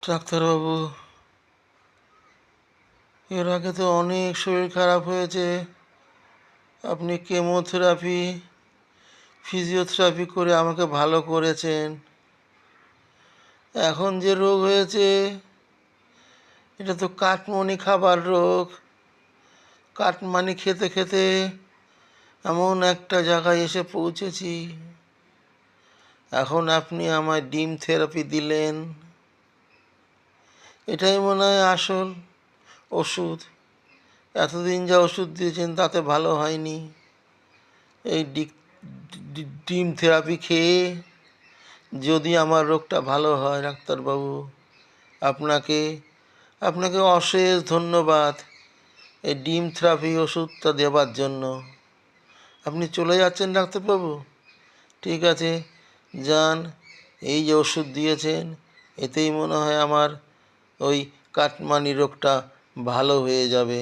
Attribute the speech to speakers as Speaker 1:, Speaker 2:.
Speaker 1: ডাক্তারবাবু, এর আগে তো অনেক শরীর খারাপ হয়েছে। আপনি কেমোথেরাপি, ফিজিওথেরাপি করে আমাকে ভালো করেছেন। এখন যে রোগ হয়েছে, এটা তো কাটমানি খাবার রোগ। কাটমানি খেতে খেতে এমন একটা জায়গায় এসে পৌঁছেছি। এখন আপনি আমায় ডিম থেরাপি দিলেন, এটাই মনে হয় আসল ওষুধ। এতদিন যা ওষুধ দিয়েছেন তাতে ভালো হয়নি। এই ডিম থেরাপি খেয়ে যদি আমার রোগটা ভালো হয়, ডাক্তারবাবু, আপনাকে আপনাকে অশেষ ধন্যবাদ এই ডিম থেরাপি ওষুধটা দেওয়ার জন্য। আপনি চলে যাচ্ছেন ডাক্তারবাবু? ঠিক আছে, যান। এই যে ওষুধ দিয়েছেন, এতেই মনে হয় আমার ওই কাটমানি রোগটা ভালো হয়ে যাবে।